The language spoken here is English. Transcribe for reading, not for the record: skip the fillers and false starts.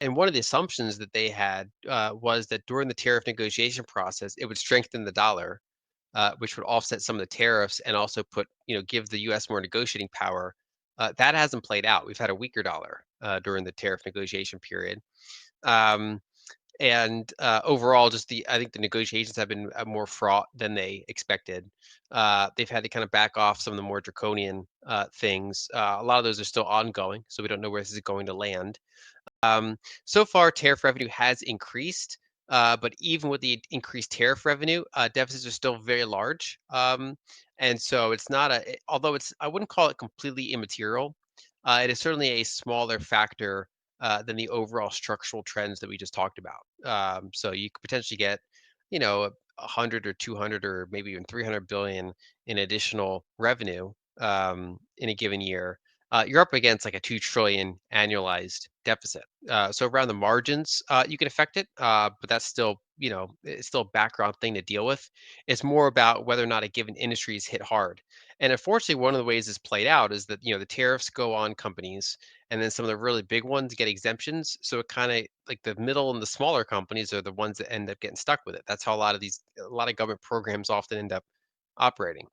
And one of the assumptions that they had was that during the tariff negotiation process, it would strengthen the dollar, which would offset some of the tariffs and also give the U.S. more negotiating power. That hasn't played out. We've had a weaker dollar during the tariff negotiation period. Um, and overall, I think the negotiations have been more fraught than they expected. They've had to kind of back off some of the more draconian things. A lot of those are still ongoing, so we don't know where this is going to land. Um, so far, tariff revenue has increased, but even with the increased tariff revenue, deficits are still very large. And so it's not although I wouldn't call it completely immaterial. It is certainly a smaller factor than the overall structural trends that we just talked about. So you could potentially get, 100 or 200 or maybe even 300 billion in additional revenue in a given year. You're up against like a 2 trillion annualized deficit. So around the margins, you can affect it, but that's still, it's still a background thing to deal with. It's more about whether or not a given industry is hit hard. And unfortunately, one of the ways it's played out is that, the tariffs go on companies, and then some of the really big ones get exemptions. So it kind of like the middle and the smaller companies are the ones that end up getting stuck with it. That's how a lot of government programs often end up operating.